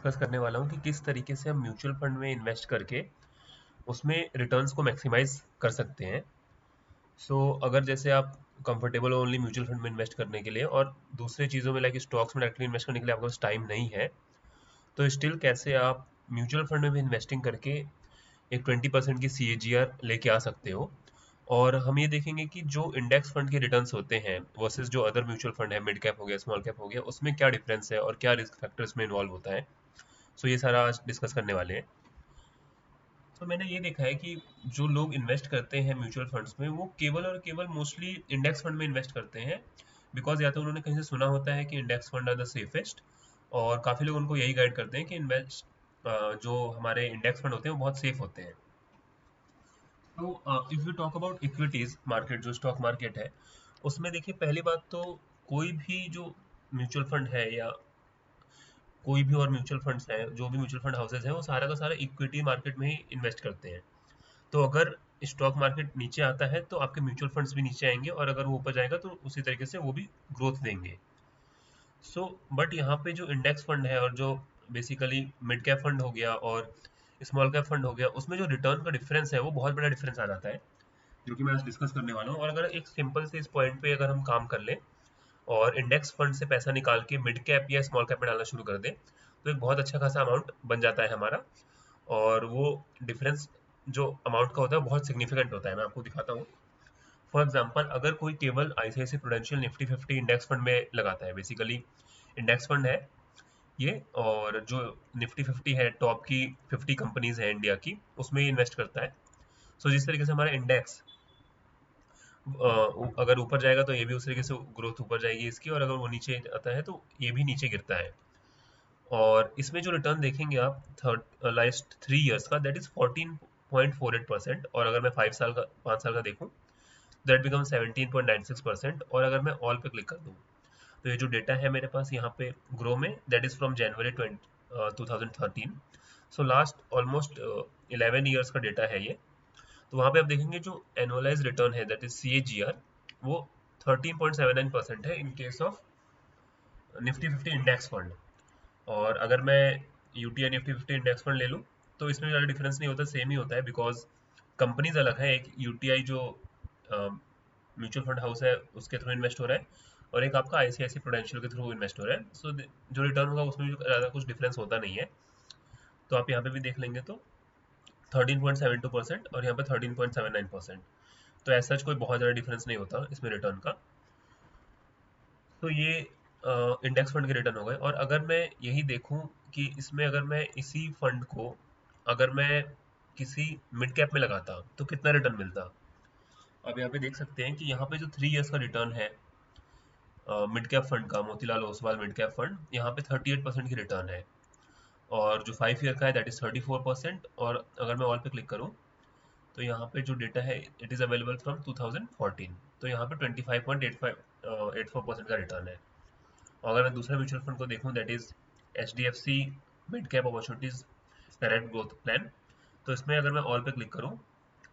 Discuss करने वाला हूँ कि किस तरीके से हम म्यूचुअल फंड में इन्वेस्ट करके उसमें रिटर्न्स को मैक्सिमाइज कर सकते हैं। अगर जैसे आप कंफर्टेबल हो ओनली म्यूचुअल फंड में इन्वेस्ट करने के लिए और दूसरे चीज़ों में लाइक स्टॉक्स में डायरेक्टली इन्वेस्ट करने के लिए आपके पास टाइम नहीं है, तो स्टिल कैसे आप म्यूचुअल फंड में भी इन्वेस्टिंग करके एक 20% की CAGR लेके आ सकते हो। और हम ये देखेंगे कि जो इंडेक्स फंड के रिटर्न्स होते हैं वर्सेस जो अदर म्यूचुअल फंड है, मिड कैप हो गया, स्मॉल कैप हो गया, उसमें क्या डिफरेंस है और क्या रिस्क फैक्टर्स में इन्वॉल्व होता है। ये सारा आज डिस्कस करने वाले हैं। तो मैंने ये देखा है कि जो लोग इन्वेस्ट करते हैं म्यूचुअल फंड्स में वो केवल और केवल मोस्टली इंडेक्स फंड में इन्वेस्ट करते हैं, बिकॉज या तो उन्होंने कहीं से सुना होता है कि index fund are the safest, और काफ़ी लोग उनको यही गाइड करते हैं कि इन्वेस्ट जो हमारे इंडेक्स फंड होते हैं वो बहुत सेफ होते हैं। तो if you talk about equities market, जो स्टॉक मार्केट है, उसमें देखिए पहली बात तो कोई भी जो म्यूचुअल फंड है या कोई भी और म्यूचुअल फंड्स हैं, जो भी म्यूचुअल फंड हाउसेज हैं, वो सारा का सारा इक्विटी मार्केट में ही इन्वेस्ट करते हैं। तो अगर स्टॉक मार्केट नीचे आता है तो आपके म्यूचुअल फंड्स भी नीचे आएंगे, और अगर वो ऊपर जाएगा तो उसी तरीके से वो भी ग्रोथ देंगे। बट यहाँ पे जो इंडेक्स फंड है और जो बेसिकली मिड कैप फंड हो गया और स्मॉल कैप फंड हो गया, उसमें जो रिटर्न का डिफरेंस है वो बहुत बड़ा डिफरेंस आ जाता है, जो कि मैं आज डिस्कस करने वाला हूँ। और अगर एक सिंपल से इस पॉइंट पे अगर हम काम कर लें और इंडेक्स फंड से पैसा निकाल के मिड कैप या स्मॉल कैप में डालना शुरू कर दें, तो एक बहुत अच्छा खासा अमाउंट बन जाता है हमारा। और वो डिफरेंस जो अमाउंट का होता है बहुत सिग्निफिकेंट होता है। मैं आपको दिखाता हूँ। फॉर एग्जांपल, अगर कोई केवल ICICI prudential Nifty 50 index fund में लगाता है, बेसिकली इंडेक्स फंड है ये, और जो निफ्टी 50 है, टॉप की 50 कंपनीज है इंडिया की, उसमें इन्वेस्ट करता है। जिस तरीके से हमारा इंडेक्स अगर ऊपर जाएगा तो ये भी उस तरीके से ग्रोथ ऊपर जाएगी इसकी, और अगर वो नीचे आता है तो ये भी नीचे गिरता है। और इसमें जो रिटर्न देखेंगे आप थर्ड लास्ट 3 ईयर्स का, दैट इज 14.48%। और अगर मैं 5 साल का देखूं, दैट बिकम 17.96%। और अगर मैं ऑल पे क्लिक कर दूं, तो ये जो डेटा है मेरे पास यहाँ पे ग्रो में, that is from January 2013। Last almost 11 years का डेटा है ये। तो वहाँ पे आप देखेंगे जो एनुअलाइज रिटर्न है, दैट इज CAGR, वो 13.79% है in case of Nifty 50 index fund. और अगर मैं UTI निफ्टी 50 इंडेक्स फंड ले लूँ, तो इसमें ज़्यादा डिफरेंस नहीं होता, सेम ही होता है, बिकॉज कंपनीज अलग है। एक UTI जो म्यूचुअल फंड हाउस है उसके थ्रू इन्वेस्ट हो रहा है, और एक आपका ICICI प्रूडेंशियल के थ्रू इन्वेस्ट हो रहा है। जो रिटर्न होगा उसमें भी ज़्यादा कुछ डिफरेंस होता नहीं है। तो आप यहाँ पे भी देख लेंगे तो 13.72% और यहाँ पे 13.79%। तो ऐसा कोई बहुत ज़्यादा डिफरेंस नहीं होता इसमें रिटर्न का। तो ये इंडेक्स फंड के रिटर्न हो गए। और अगर मैं यही देखूं कि इसमें अगर मैं इसी फंड को अगर मैं किसी मिड कैप में लगाता तो कितना रिटर्न मिलता। अब यहाँ पे देख सकते हैं कि यहाँ पे जो 3 ईयर्स का रिटर्न है मिड कैप फंड का, Motilal Oswal mid cap fund, यहाँ पे 38% की रिटर्न है। और जो 5 ईयर का है दैट इज 34%। और अगर मैं ऑल पे क्लिक करूँ, तो यहाँ पे जो डेटा है इट इज़ अवेलेबल फ्रॉम 2014, तो यहाँ पे 25.84% का रिटर्न है। और अगर मैं दूसरा म्यूचुअल फंड को देखूं, that is HDFC mid cap opportunities direct growth plan, तो इसमें अगर मैं ऑल पे क्लिक करूं,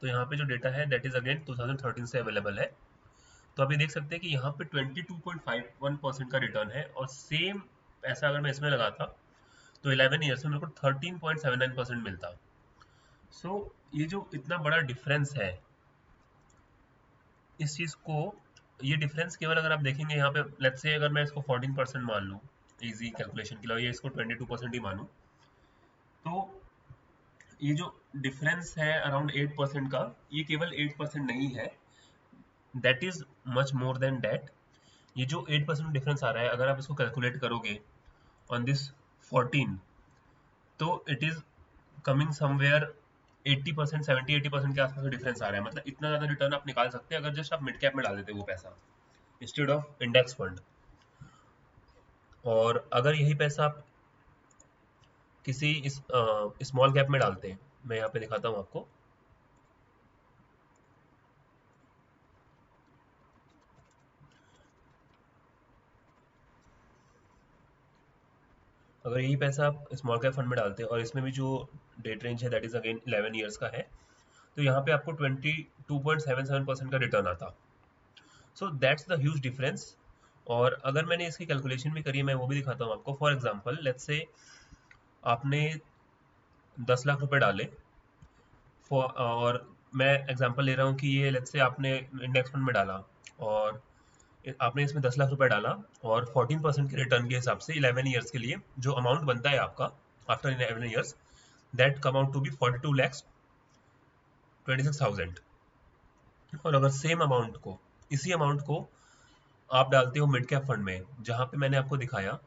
तो यहाँ पे जो डेटा है दैट इज अगेन 2013 से अवेलेबल है। तो आप ये देख सकते हैं कि यहाँ पे 22.51% का रिटर्न है, और सेम पैसा अगर मैं इसमें लगाता तो 11 ईयर्स में मेरे को 13.79% मिलता। ये जो इतना बड़ा डिफरेंस है, इस चीज़ को, ये डिफरेंस केवल अगर आप देखेंगे यहाँ पे, लेट्स से अगर मैं इसको 14% मान लूँ इजी कैलकुलेशन के लिए, ये इसको 22% ही मानूं, तो ये जो डिफरेंस है अराउंड 8% का, ये केवल 8% नहीं है, that is much more than that. ये जो 8% डिफरेंस आ रहा है, अगर आप इसको कैलकुलेट करोगे ऑन दिस 14, तो इट इज कमिंग समवेयर 80%, 70-80% के आसपास डिफरेंस आ रहा है। मतलब इतना ज़्यादा रिटर्न आप निकाल सकते हैं अगर जस्ट आप मिड कैप में डाल देते वो पैसा इंस्टेड ऑफ इंडेक्स फंड। और अगर यही पैसा आप किसी स्मॉल कैप में डालते हैं, मैं यहाँ पे दिखाता हूँ आपको। अगर यही पैसा आप स्मॉल कैप फंड में डालते हैं और इसमें भी जो डेट रेंज है दैट इज अगेन 11 ईयर्स का है, तो यहाँ पे आपको 22.77% का रिटर्न आता। That's the huge difference. और अगर मैंने इसकी कैलकुलेशन भी करी है, मैं वो भी दिखाता हूँ आपको। फॉर एग्जाम्पल, लेट्स से आपने 10 लाख रुपए डाले और मैं एग्जांपल ले रहा हूँ कि ये लेट्स से आपने इंडेक्स फंड में डाला और आपने इसमें 10 लाख रुपए डाला और 14% के रिटर्न के हिसाब से 11 ईयर्स के लिए जो अमाउंट बनता है आपका after 11 years that come out to be 42,26,000। और अगर सेम अमाउंट को इसी अमाउंट को आप डालते हो मिड कैप फंड में जहां पे मैंने आपको दिखाया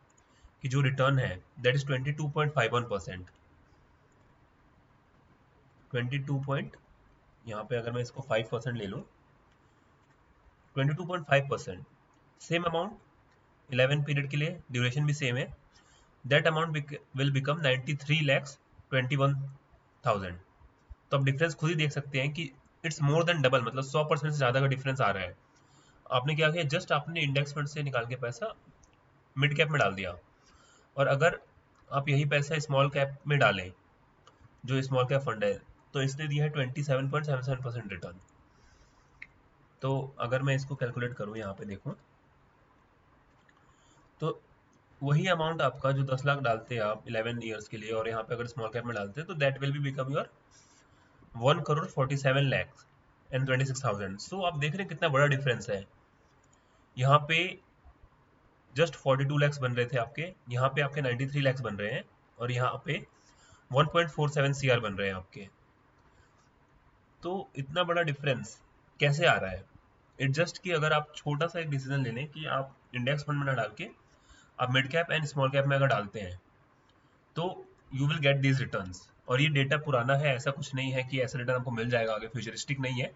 कि जो रिटर्न है दैट इज 22.51%। 22 पॉइंट यहाँ पे अगर मैं इसको 5% ले लूँ 22.5%, सेम अमाउंट 11 पीरियड के लिए, ड्यूरेशन भी सेम है, दैट अमाउंट विल बिकम 93,21,000। तो आप डिफरेंस खुद ही देख सकते हैं कि इट्स मोर देन डबल, मतलब 100% से ज़्यादा का डिफरेंस आ रहा है। आपने क्या किया, जस्ट आपने इंडेक्स फंड से निकाल के पैसा मिड कैप में डाल दिया। और अगर आप यही पैसा स्मॉल कैप में डालें, जो स्मॉल कैप फंड है, तो इसने दिया है 27.77% रिटर्न। तो अगर मैं इसको कैलकुलेट करूँ यहाँ पे देखूँ तो वही अमाउंट आपका जो 10 लाख डालते हैं आप 11 ईयर्स के लिए और यहाँ पे अगर स्मॉल कैप में डालते हैं तो that will be become your 1,47,26,000। सो आप देख रहे हैं कितना बड़ा डिफरेंस है। यहाँ पे जस्ट 42 लैक्स बन रहे थे आपके, यहाँ पे आपके 93 लैक्स बन रहे हैं और यहाँ पे 1.47 CR बन रहे हैं आपके। तो इतना बड़ा डिफरेंस कैसे आ रहा है? इट जस्ट कि अगर आप छोटा सा एक डिसीजन ले लें कि आप इंडेक्स फंड में ना डाल के आप mid cap and small cap में अगर डालते हैं तो you will get these returns. और ये डेटा पुराना है, ऐसा कुछ नहीं है कि ऐसा रिटर्न आपको मिल जाएगा आगे, फ्यूचरिस्टिक नहीं है।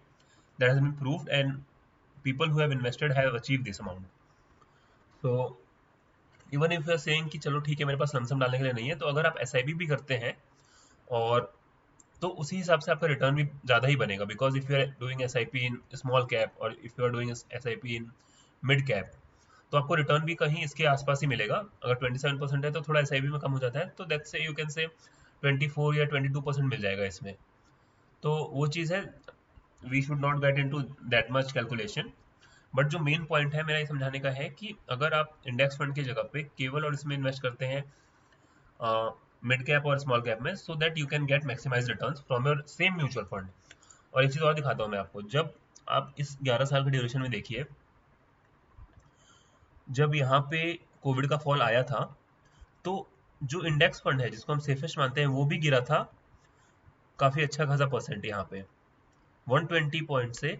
That has been proved and people who have invested have achieved this amount. So even if you are saying कि चलो ठीक है मेरे पास लमसम डालने के लिए नहीं है, तो अगर आप एसआईपी भी करते हैं और तो उसी हिसाब से आपका रिटर्न भी ज़्यादा ही बनेगा, because if you are doing SIP in small cap और if you are doing SIP in mid cap तो आपको रिटर्न भी कहीं इसके आसपास ही मिलेगा। अगर 27% है तो थोड़ा एसआईपी में कम हो जाता है, तो दैट्स से यू कैन से 24 या 22% मिल जाएगा इसमें। तो वो चीज़ है, we should not get into that much calculation. But जो मेन पॉइंट है मेरा ये समझाने का है कि अगर आप इंडेक्स फंड की जगह पे केवल और इसमें इन्वेस्ट करते हैं मिड कैप और स्मॉल कैप में, so that you can get maximize returns from your same mutual fund. और एक चीज़ और दिखाता हूँ मैं आपको, जब आप इस 11 साल के ड्यूरेशन में देखिए, जब यहाँ पे कोविड का फॉल आया था तो जो इंडेक्स फंड है जिसको हम सेफेस्ट मानते हैं वो भी गिरा था काफ़ी अच्छा खासा परसेंट। यहाँ पे 120 पॉइंट से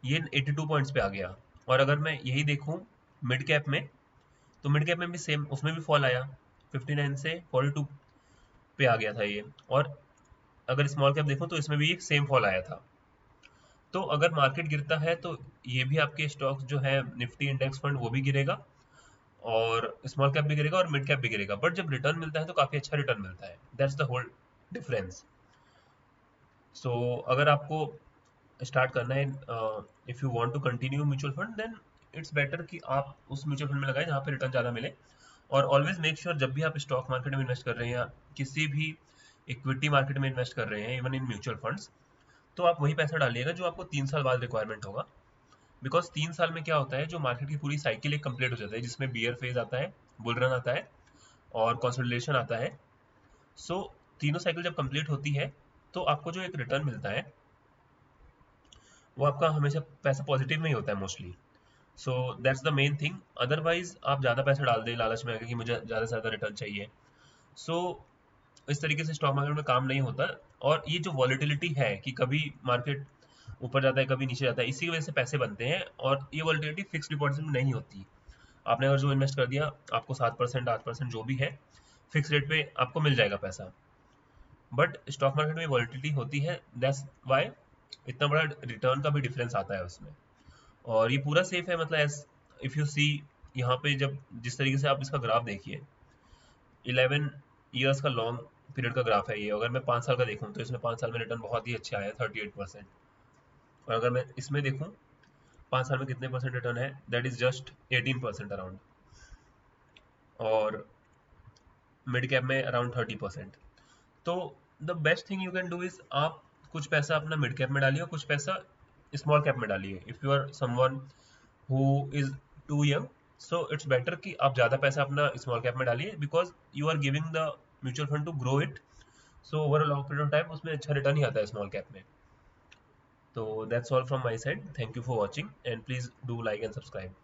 ये 82 पॉइंट्स पे आ गया। और अगर मैं यही देखूं मिड कैप में, तो मिड कैप में भी सेम, उसमें भी फॉल आया 59 से 42 पे आ गया था ये। और अगर स्मॉल कैप देखूं तो इसमें भी एक सेम फॉल आया था। तो अगर मार्केट गिरता है तो ये भी आपके स्टॉक्स जो है निफ्टी इंडेक्स फंड वो भी गिरेगा और स्मॉल कैप भी गिरेगा और मिड कैप भी गिरेगा। बट जब रिटर्न मिलता है तो काफ़ी अच्छा रिटर्न मिलता है, that's the whole difference. So अगर आपको स्टार्ट करना है, if you want to continue mutual fund, then it's better कि आप उस म्यूचुअल फंड में लगाएं जहाँ पे रिटर्न ज़्यादा मिले। और ऑलवेज मेक श्योर जब भी आप स्टॉक मार्केट में इन्वेस्ट कर रहे हैं या किसी भी इक्विटी मार्केट में इन्वेस्ट कर रहे हैं, इवन इन म्यूचुअल फंड्स, तो आप वही पैसा डालिएगा जो आपको 3 साल बाद रिक्वायरमेंट होगा। बिकॉज 3 साल में क्या होता है, जो मार्केट की पूरी साइकिल एक कंप्लीट हो जाता है, जिसमें बियर फेज आता है, बुल रन आता है और कंसोलिडेशन आता है। सो तीनों साइकिल जब कंप्लीट होती है तो आपको जो एक रिटर्न मिलता है वो आपका हमेशा पैसा पॉजिटिव में ही होता है mostly. So that's the main thing. Otherwise आप ज़्यादा पैसा डाल दें लालच में आके कि मुझे ज़्यादा से ज़्यादा रिटर्न चाहिए, सो इस तरीके से स्टॉक मार्केट में काम नहीं होता। और ये जो वॉलेटिलिटी है कि कभी मार्केट ऊपर जाता है कभी नीचे जाता है, इसी की वजह से पैसे बनते हैं। और ये वॉलेटिलिटी फिक्स डिपॉजिट में नहीं होती। आपने अगर जो इन्वेस्ट कर दिया आपको 7% 8% जो भी है फिक्स रेट पे आपको मिल जाएगा पैसा। बट स्टॉक मार्केट में वॉलेटिलिटी होती है, दैट्स वाई इतना बड़ा रिटर्न का भी डिफरेंस आता है उसमें। और ये पूरा सेफ है, मतलब एज इफ यू सी यहाँ पे जब जिस तरीके से आप इसका ग्राफ देखिए, 11 ईयर्स का लॉन्ग पीरियड का ग्राफ है ये। अगर मैं 5 साल का देखूँ तो इसमें 5 साल में रिटर्न बहुत ही अच्छा आया 38%। और अगर मैं इसमें देखूँ 5 साल में कितने परसेंट रिटर्न है, दैट इज जस्ट 18% अराउंड। और मिड कैप में अराउंड 30%। तो the best thing you can do is आप कुछ पैसा अपना मिड कैप में डालिए और कुछ पैसा स्मॉल कैप में डालिए। If you are someone who is too young, so it's better कि आप ज़्यादा पैसा अपना स्मॉल कैप में डालिए, because you are giving the mutual fund to grow it, so over a long period of time उसमें अच्छा रिटर्न ही आता है स्मॉल कैप में. तो that's all from my side. Thank you for watching and please do like and subscribe.